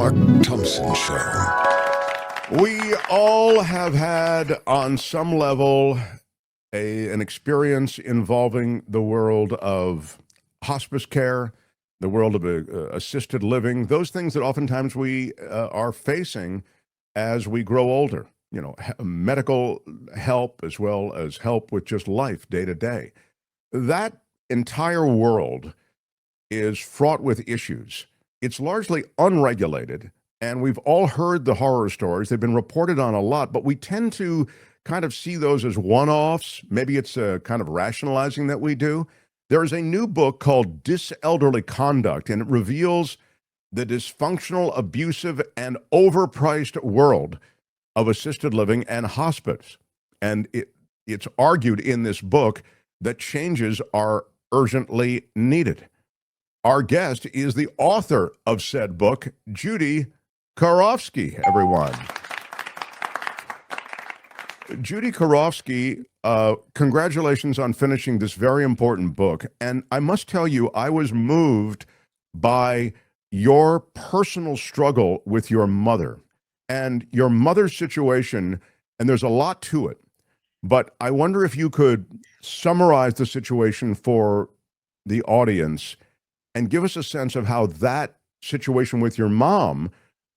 Mark Thompson Show. We all have had, on some level, an experience involving the world of hospice care, the world of assisted living, those things that oftentimes we are facing as we grow older. You know, medical help as well as help with just life day to day. That entire world is fraught with issues. It's largely unregulated, and we've all heard the horror stories. They've been reported on a lot, but we tend to kind of see those as one-offs. Maybe it's a kind of rationalizing that we do. There is a new book called DisElderly Conduct, and it reveals the dysfunctional, abusive, and overpriced world of assisted living and hospice. And it's argued in this book that changes are urgently needed. Our guest is the author of said book, Judy Karofsky, everyone. Judy Karofsky, congratulations on finishing this very important book. And I must tell you, I was moved by your personal struggle with your mother and your mother's situation, and there's a lot to it. But I wonder if you could summarize the situation for the audience and give us a sense of how that situation with your mom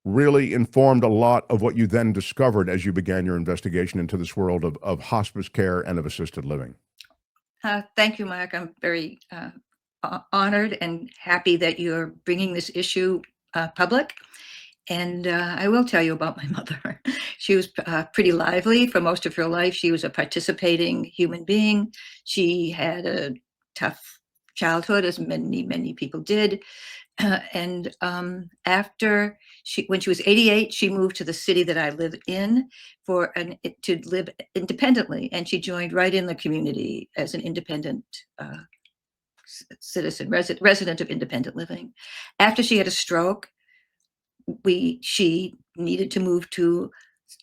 really informed a lot of what you then discovered as you began your investigation into this world of hospice care and of assisted living. Thank you, Mark. I'm very honored and happy that you're bringing this issue public. And I will tell you about my mother. She was pretty lively for most of her life. She was a participating human being. She had a tough childhood, as many people did. And after when she was 88, she moved to the city that I live in to live independently. And she joined right in the community as an independent citizen, resident of independent living. After she had a stroke, she needed to move to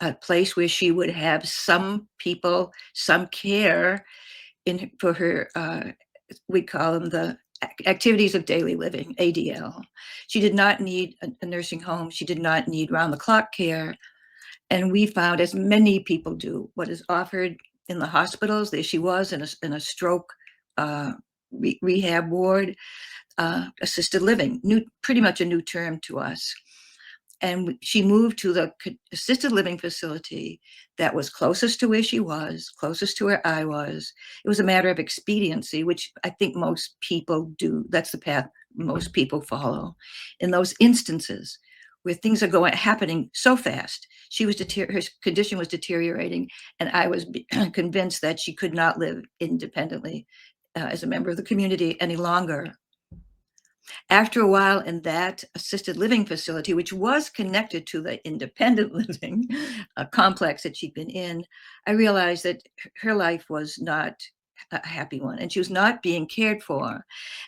a place where she would have some people, some care for her, we call them the activities of daily living, ADL. She did not need a nursing home. She did not need round-the-clock care. And we found, as many people do, what is offered in the hospitals. There she was in a stroke rehab ward, assisted living, pretty much a new term to us. And she moved to the assisted living facility that was closest to where she was, closest to where I was. It was a matter of expediency, which I think most people do. That's the path most people follow. In those instances where things are happening so fast, her condition was deteriorating, and I was convinced that she could not live independently as a member of the community any longer. After a while in that assisted living facility, which was connected to the independent living complex that she'd been in, I realized that her life was not a happy one, and she was not being cared for.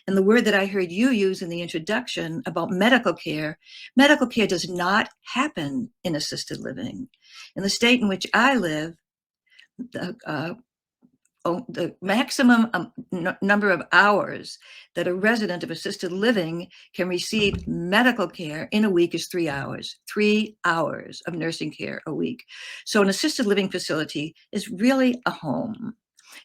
And the word that I heard you use in the introduction about medical care does not happen in assisted living. In the state in which I live, the maximum number of hours that a resident of assisted living can receive medical care in a week is 3 hours. 3 hours of nursing care a week. So an assisted living facility is really a home.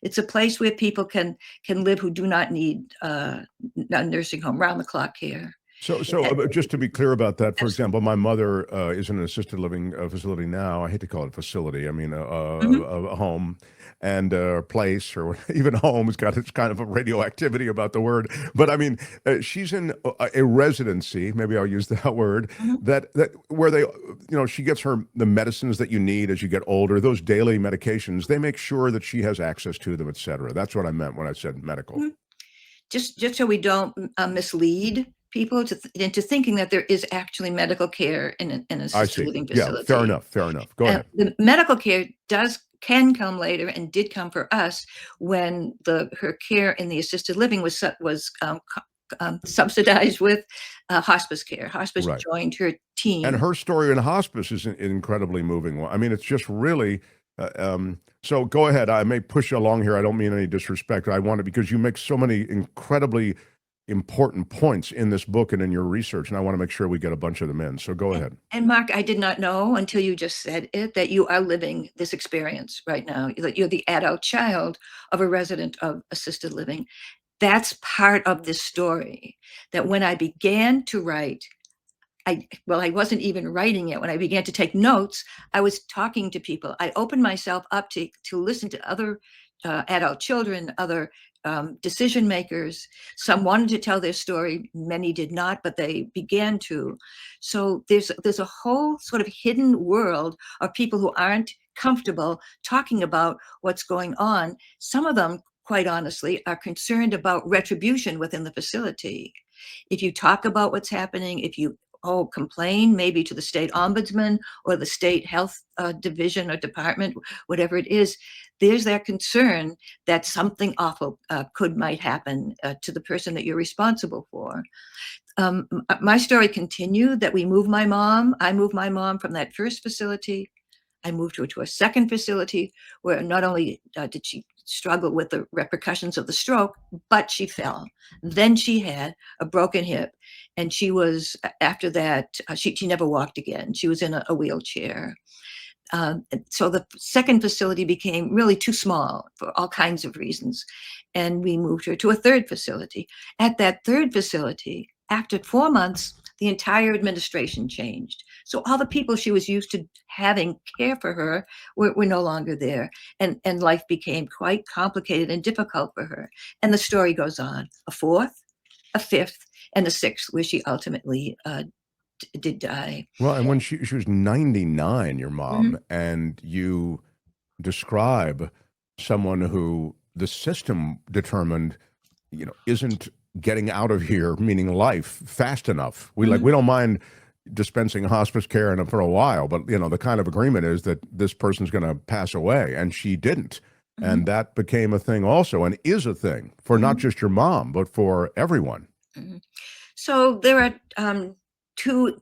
It's a place where people can live who do not need a nursing home, round-the-clock care. So just to be clear about that, for example, my mother is in an assisted living facility now. I hate to call it a facility. I mean, a home and a place, or even home has got its kind of a radioactivity about the word. But I mean, she's in a residency, maybe I'll use that word, that where they, she gets the medicines that you need as you get older, those daily medications. They make sure that she has access to them, et cetera. That's what I meant when I said medical. Just so we don't mislead people into thinking that there is actually medical care in an assisted living facility. Yeah, fair enough. Go ahead. The medical care can come later, and did come for us when her care in the assisted living was subsidized with hospice care. Hospice joined her team. And her story in hospice is incredibly moving. I mean, it's just really, so go ahead. I may push you along here. I don't mean any disrespect. I want it because you make so many incredibly important points in this book and in your research, and I want to make sure we get a bunch of them in. So go ahead. And Mark, I did not know until you just said it that you are living this experience right now, that you're the adult child of a resident of assisted living. That's part of this story, that when I began to write, I wasn't even writing it. When I began to take notes, I was talking to people. I opened myself up to listen to other adult children, other decision makers. Some wanted to tell their story, many did not, but they began to. So there's a whole sort of hidden world of people who aren't comfortable talking about what's going on. Some of them, quite honestly, are concerned about retribution within the facility. If you talk about what's happening, if you complain maybe to the state ombudsman or the state health division or department, whatever it is, there's that concern that something awful might happen to the person that you're responsible for. My story continued that I moved my mom from that first facility. I moved her to a second facility where not only did she struggle with the repercussions of the stroke, but she fell. Then she had a broken hip, and she was, after that, she never walked again. She was in a wheelchair. So the second facility became really too small for all kinds of reasons, and we moved her to a third facility. At that third facility, after 4 months, the entire administration changed. So all the people she was used to having care for her were no longer there. And life became quite complicated and difficult for her. And the story goes on. A fourth, a fifth, and a sixth, where she ultimately did die. Well, and when she was 99, your mom, and you describe someone who the system determined, isn't getting out of here, meaning life, fast enough. We don't mind dispensing hospice care for a while, but the kind of agreement is that this person's going to pass away, and she didn't. And that became a thing also, and is a thing for not just your mom, but for everyone. So there are two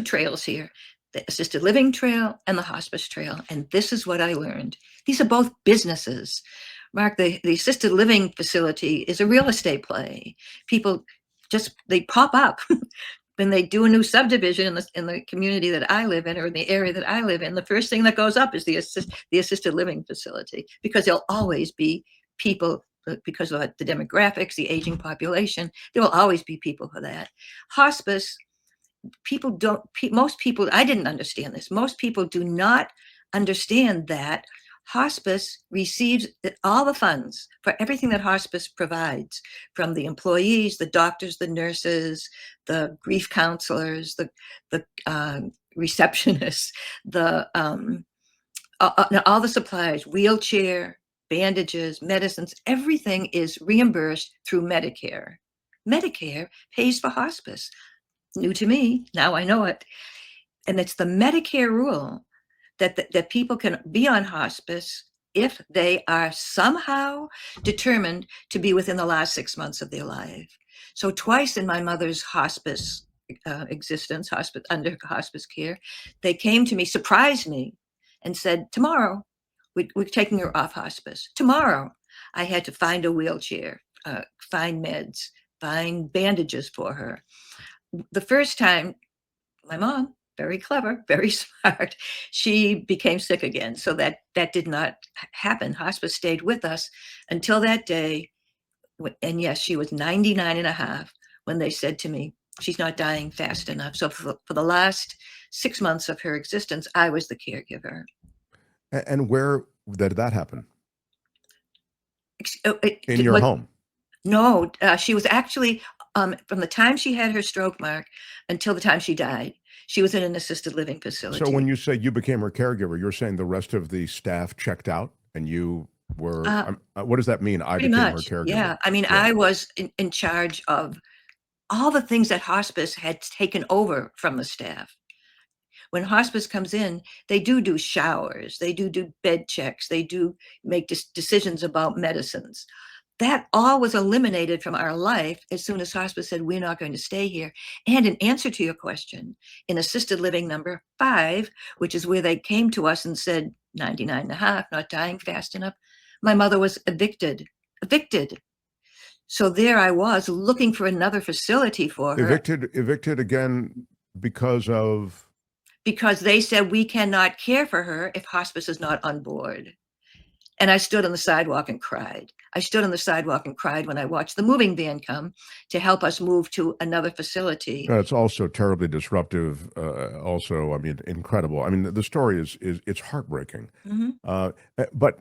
trails here, the assisted living trail and the hospice trail. And this is what I learned. These are both businesses. Mark, the assisted living facility is a real estate play. People they pop up when they do a new subdivision in the community that I live in, or in the area that I live in. The first thing that goes up is the assisted living facility, because there'll always be people, because of the demographics, the aging population, there will always be people for that. Hospice, most people, I didn't understand this. Most people do not understand that hospice receives all the funds for everything that hospice provides, from the employees, the doctors, the nurses, the grief counselors, the receptionists, all the supplies, wheelchair, bandages, medicines, everything is reimbursed through Medicare. Medicare pays for hospice. New to me, now I know it. And it's the Medicare rule that people can be on hospice if they are somehow determined to be within the last 6 months of their life. So twice in my mother's hospice existence, under hospice care, they came to me, surprised me, and said, tomorrow, we're taking her off hospice. Tomorrow, I had to find a wheelchair, find meds, find bandages for her. The first time, my mom, very clever, very smart, she became sick again. So that did not happen. Hospice stayed with us until that day. And yes, she was 99 and a half when they said to me, she's not dying fast enough. So for the last 6 months of her existence, I was the caregiver. And where did that happen? In your home? No, she was actually, from the time she had her stroke, Mark, until the time she died, she was in an assisted living facility. So when you say you became her caregiver, you're saying the rest of the staff checked out and you were, what does that mean? I became her caregiver. Yeah. I mean, I was in charge of all the things that hospice had taken over from the staff. When hospice comes in, they do showers, they do bed checks, they do make decisions about medicines. That all was eliminated from our life as soon as hospice said, we're not going to stay here. And in answer to your question, in assisted living number 5, which is where they came to us and said, 99 and a half, not dying fast enough, my mother was evicted. So there I was looking for another facility for her. Evicted again because of? Because they said we cannot care for her if hospice is not on board. And I stood on the sidewalk and cried. I stood on the sidewalk and cried when I watched the moving van come to help us move to another facility. It's also terribly disruptive. Also, I mean, incredible. I mean, the story is it's heartbreaking. But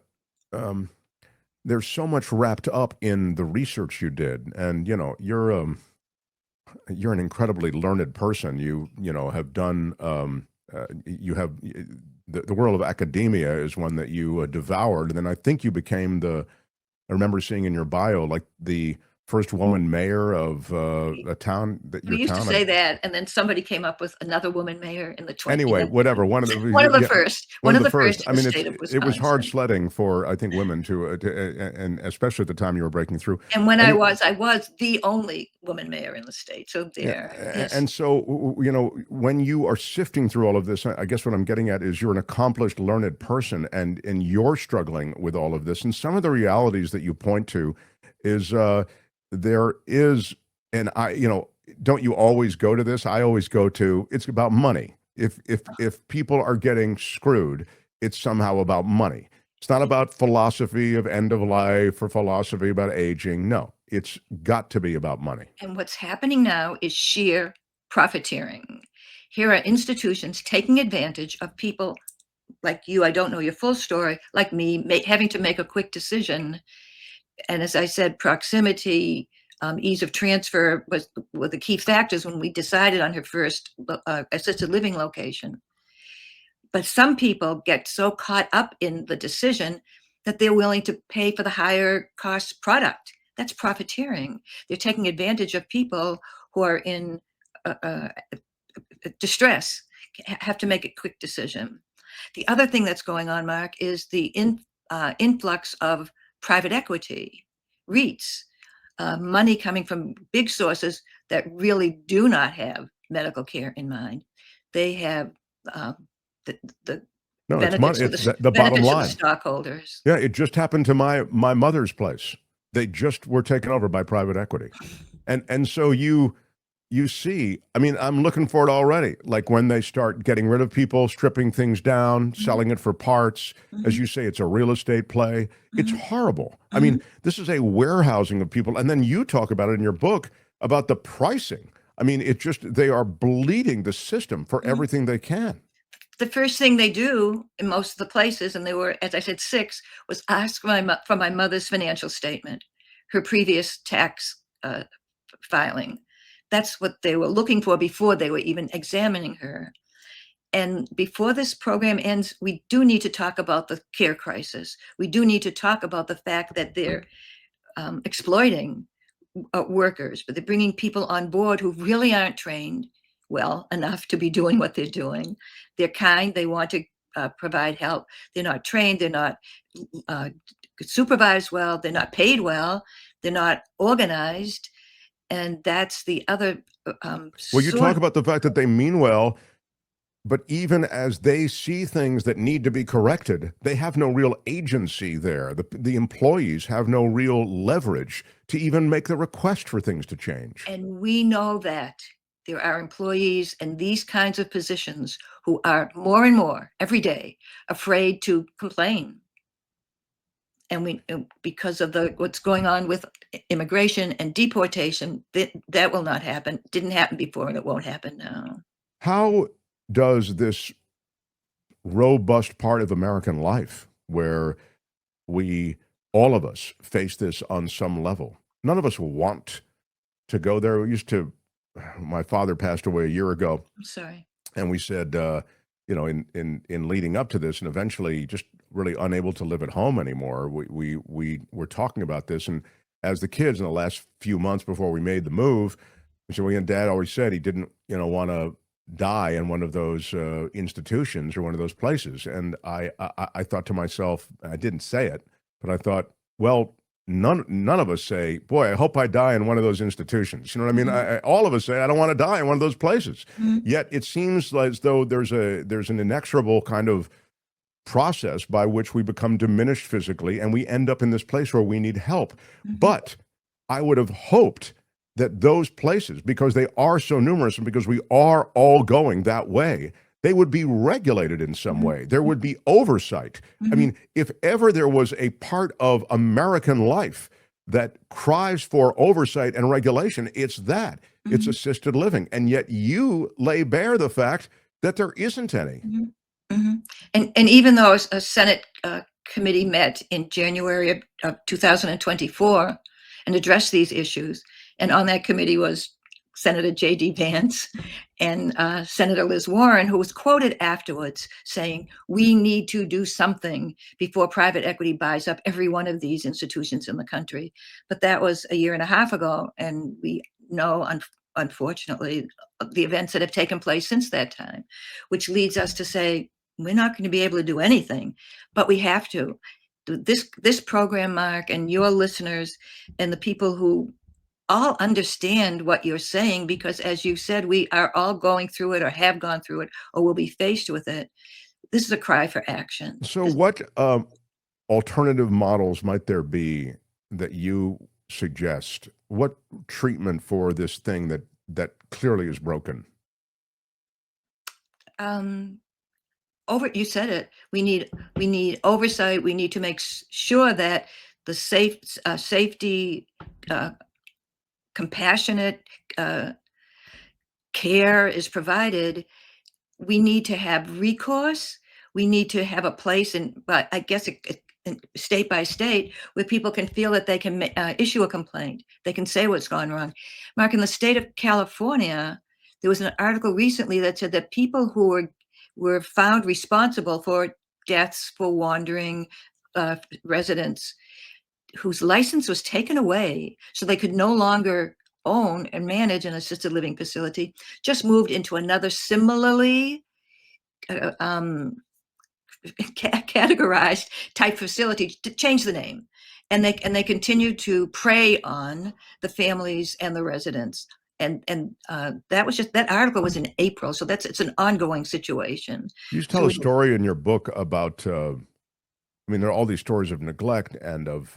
there's so much wrapped up in the research you did, and you're an incredibly learned person. You have done. You have the world of academia is one that you devoured, and then I think you became I remember seeing in your bio like the first woman mayor of a town that we used to say that, and then somebody came up with another woman mayor in the 20s. Anyway, whatever. One of the first. One of the first. I mean, it was hard sledding for I think women to and especially at the time you were breaking through. And when I was the only woman mayor in the state. So there. Yeah. Yes. And so when you are sifting through all of this, I guess what I'm getting at is you're an accomplished, learned person, and you're struggling with all of this. And some of the realities that you point to is. There is, and don't you always go to this? I always go to, it's about money. If people are getting screwed, it's somehow about money. It's not about philosophy of end of life or philosophy about aging. No, it's got to be about money. And what's happening now is sheer profiteering. Here are institutions taking advantage of people like you. I don't know your full story, like me, having to make a quick decision. And as I said, proximity, ease of transfer were the key factors when we decided on her first assisted living location. But some people get so caught up in the decision that they're willing to pay for the higher cost product. That's profiteering. They're taking advantage of people who are in distress, have to make a quick decision. The other thing that's going on, Mark, is the influx of private equity, REITs, money coming from big sources that really do not have medical care in mind. They have the benefits, it's money. It's the bottom line. The stockholders. Yeah, it just happened to my mother's place. They just were taken over by private equity, and so you see. I mean, I'm looking for it already. Like when they start getting rid of people, stripping things down, selling it for parts. As you say, it's a real estate play. It's horrible. I mean, this is a warehousing of people. And then you talk about it in your book about the pricing. I mean, they are bleeding the system for everything they can. The first thing they do in most of the places, and there were, as I said, 6, was ask for my mother's financial statement, her previous tax filing. That's what they were looking for before they were even examining her. And before this program ends, we do need to talk about the care crisis. We do need to talk about the fact that they're exploiting workers, but they're bringing people on board who really aren't trained well enough to be doing what they're doing. They're kind. They want to provide help. They're not trained. They're not supervised well. They're not paid well. They're not organized. And that's the other. Well, you talk about the fact that they mean well, but even as they see things that need to be corrected, they have no real agency there. The employees have no real leverage to even make the request for things to change. And we know that there are employees in these kinds of positions who are more and more every day afraid to complain. And because of what's going on with immigration and deportation, that will not happen. Didn't happen before, and it won't happen now. How does this robust part of American life, where all of us face this on some level, none of us want to go there. My father passed away a year ago. I'm sorry. And we said, in leading up to this, and eventually just really unable to live at home anymore, we were talking about this. And as the kids in the last few months before we made the move, and Dad always said he didn't, want to die in one of those institutions or one of those places. And I thought to myself, I didn't say it, but I thought, well, none of us say, boy, I hope I die in one of those institutions. You know what I mean? All of us say, I don't want to die in one of those places. Yet it seems as though there's an inexorable kind of process by which we become diminished physically, and we end up in this place where we need help. But I would have hoped that those places, because they are so numerous and because we are all going that way, they would be regulated in some Mhm. way. There would be oversight. I Mhm. mean, if ever there was a part of American life that cries for oversight and regulation, it's that. It's Mhm. assisted living. And yet you lay bare the fact that there isn't any. Mhm. Mhm. And even though a Senate committee met in January of 2024 and addressed these issues, and on that committee was Senator J.D. Vance and Senator Liz Warren, who was quoted afterwards saying, "We need to do something before private equity buys up every one of these institutions in the country." But that was a year and a half ago, and we know, unfortunately, the events that have taken place since that time, which leads us to say, we're not going to be able to do anything, but we have to. This program, Mark, and your listeners and the people who all understand what you're saying, because as you said, we are all going through it or have gone through it or will be faced with it. This is a cry for action. So, what alternative models might there be that you suggest? What treatment for this thing that clearly is broken? Um, you said it. We need oversight. We need to make sure that the safety, uh, compassionate care is provided. We need to have recourse. We need to have a place, but I guess state by state, where people can feel that they can issue a complaint. They can say what's gone wrong. Mark, in the state of California, there was an article recently that said that people who were found responsible for deaths for wandering residents whose license was taken away so they could no longer own and manage an assisted living facility, just moved into another similarly uh, um, categorized type facility to change the name. And they continue to prey on the families and the residents. And that article was in April, so it's an ongoing situation. You tell So a story in your book about, I mean, there are all these stories of neglect and of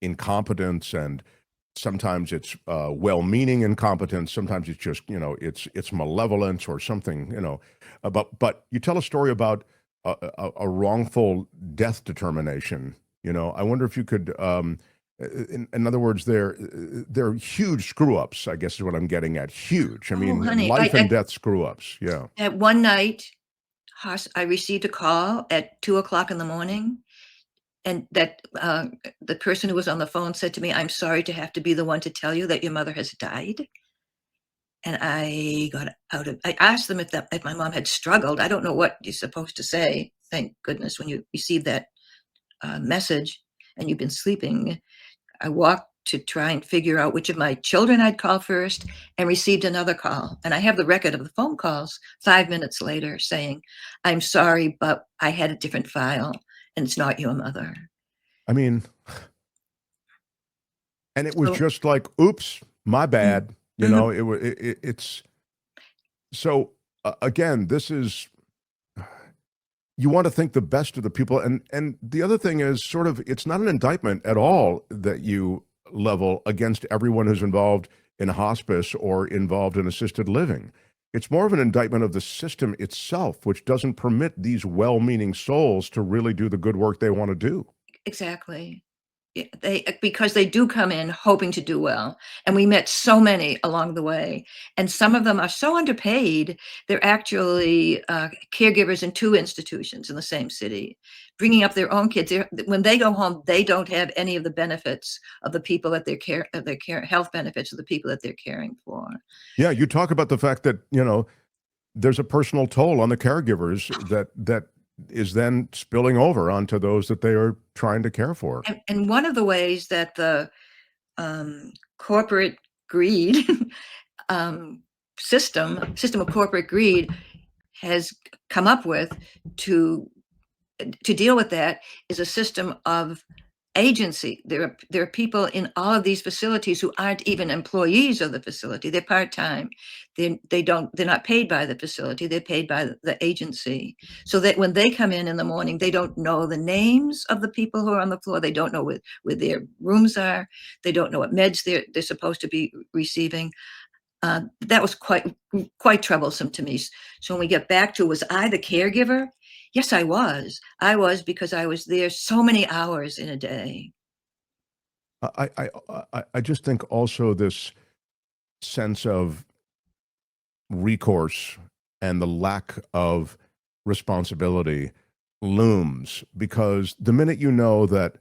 incompetence, and sometimes it's well-meaning incompetence, sometimes it's just, it's malevolence or something, but you tell a story about a wrongful death determination. I wonder if you could, in other words, they're huge screw ups, I guess is what I'm getting at. Huge. I oh, mean, honey, life and death screw ups. Yeah. at one night, I received a call at 2 o'clock in the morning, and that the person who was on the phone said to me, "I'm sorry to have to be the one to tell you that your mother has died." And I asked them if my mom had struggled. I don't know what you're supposed to say, thank goodness, when you receive that message and you've been sleeping. I walked to try and figure out which of my children I'd call first, and received another call. And I have the record of the phone calls 5 minutes later saying, "I'm sorry, but I had a different file and it's not your mother." I mean, and it was So, just like, oops, my mm, bad. mhm. It's so, again, this is, you want to think the best of the people. And the other thing is, sort of, it's not an indictment at all that you level against everyone who's involved in hospice or involved in assisted living. It's more of an indictment of the system itself, which doesn't permit these well-meaning souls to really do the good work they want to do. Exactly. Yeah, because they do come in hoping to do well, and we met so many along the way, and some of them are so underpaid, they're actually, caregivers in 2 institutions in the same city, bringing up their own kids. When they go home, they don't have any of the benefits of the people that their care health benefits of the people that they're caring for. Yeah, you talk about the fact that, there's a personal toll on the caregivers that is then spilling over onto those that they are trying to care for. And one of the ways that the, corporate greed, um, system of corporate greed has come up with to deal with that is a system of agency. There are people in all of these facilities who aren't even employees of the facility. They're part-time. They're not paid by the facility. They're paid by the agency. So that when they come in the morning, they don't know the names of the people who are on the floor. They don't know where their rooms are. They don't know what meds they're supposed to be receiving. That was quite troublesome to me. So when we get back to, was I the caregiver? Yes, I was. I was, because I was there so many hours in a day. I just think also this sense of recourse and the lack of responsibility looms, because the minute you know that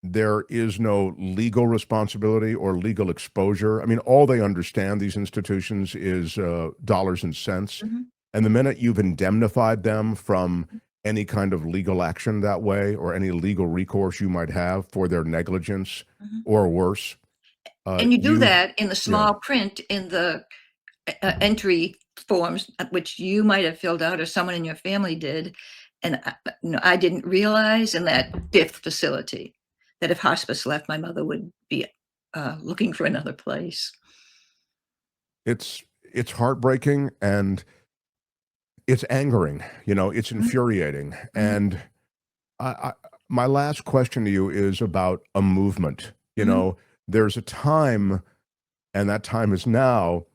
there is no legal responsibility or legal exposure, I mean, all they understand, these institutions, is dollars and cents. Mm-hmm. And the minute you've indemnified them from any kind of legal action that way, or any legal recourse you might have for their negligence Mm-hmm. or worse. And you do that in the small print in the entry forms, which you might have filled out or someone in your family did. And I didn't realize in that 5th facility that if hospice left, my mother would be looking for another place. It's heartbreaking, and it's angering, it's infuriating. Mm-hmm. And my last question to you is about a movement. Mm-hmm. There's a time, and that time is now,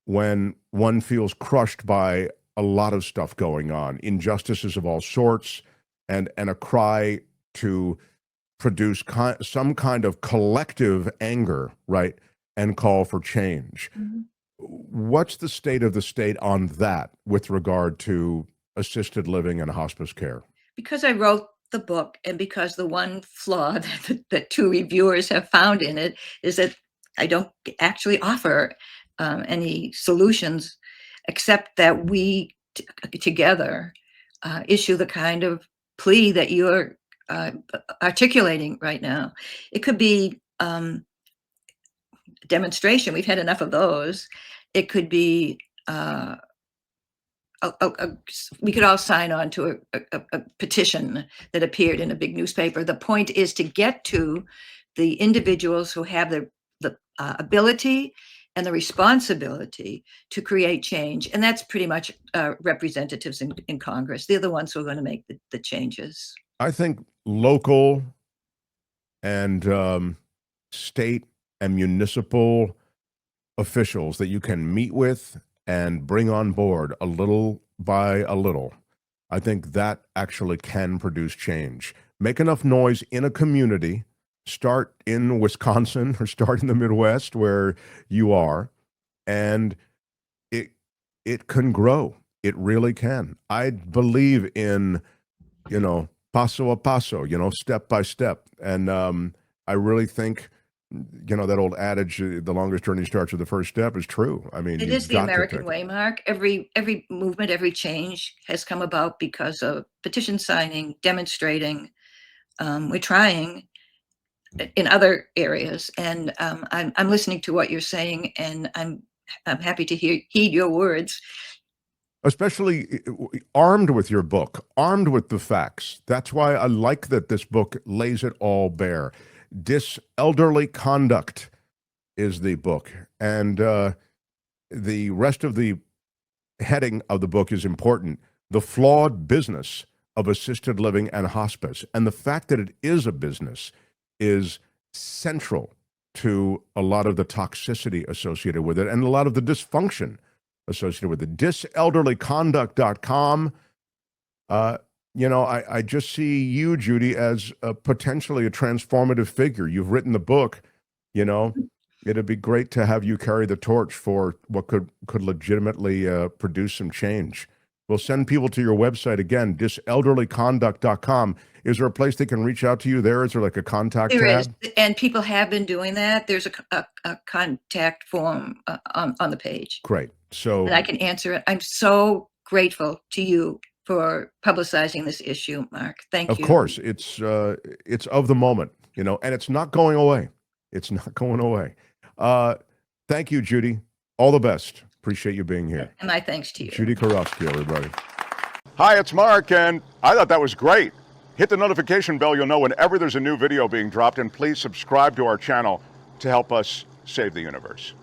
when one feels crushed by a lot of stuff going on, injustices of all sorts, and a cry to produce some kind of collective anger, right, and call for change. Mm-hmm. What's the state of the state on that with regard to assisted living and hospice care? Because I wrote the book, and because the one flaw that 2 reviewers have found in it is that I don't actually offer any solutions, except that we together issue the kind of plea that you're articulating right now. It could be demonstration. We've had enough of those. It could be we could all sign on to a petition that appeared in a big newspaper. The point is to get to the individuals who have the ability and the responsibility to create change. And that's pretty much representatives in Congress. They're the ones who are going to make the changes. I think local and state and municipal officials that you can meet with and bring on board a little by a little, I think that actually can produce change. Make enough noise in a community, start in Wisconsin or start in the Midwest where you are, and it can grow. It really can. I believe in, paso a paso, step by step. And I really think, that old adage, the longest journey starts with the first step, is true. I mean, It is the American way, Mark. Every movement, every change has come about because of petition signing, demonstrating. We're trying in other areas, and I'm listening to what you're saying, and I'm happy to heed your words. Especially armed with your book, armed with the facts. That's why I like that this book lays it all bare. DisElderly Conduct is the book. And the rest of the heading of the book is important. The Flawed Business of Assisted Living and Hospice. And the fact that it is a business is central to a lot of the toxicity associated with it and a lot of the dysfunction associated with it. DisElderlyConduct.com. I just see you, Judy, as potentially a transformative figure. You've written the book. It'd be great to have you carry the torch for what could legitimately produce some change. We'll send people to your website again, DisElderlyConduct.com. Is there a place they can reach out to you there? Is there like a contact tab? There is, and people have been doing that. There's a contact form on the page. Great. So, and I can answer it. I'm so grateful to you for publicizing this issue, Mark. Thank you. Of course, it's of the moment, and it's not going away. It's not going away. Thank you, Judy. All the best. Appreciate you being here. And my thanks to you. Judy Karofsky, everybody. Hi, it's Mark, and I thought that was great. Hit the notification bell, you'll know whenever there's a new video being dropped, and please subscribe to our channel to help us save the universe.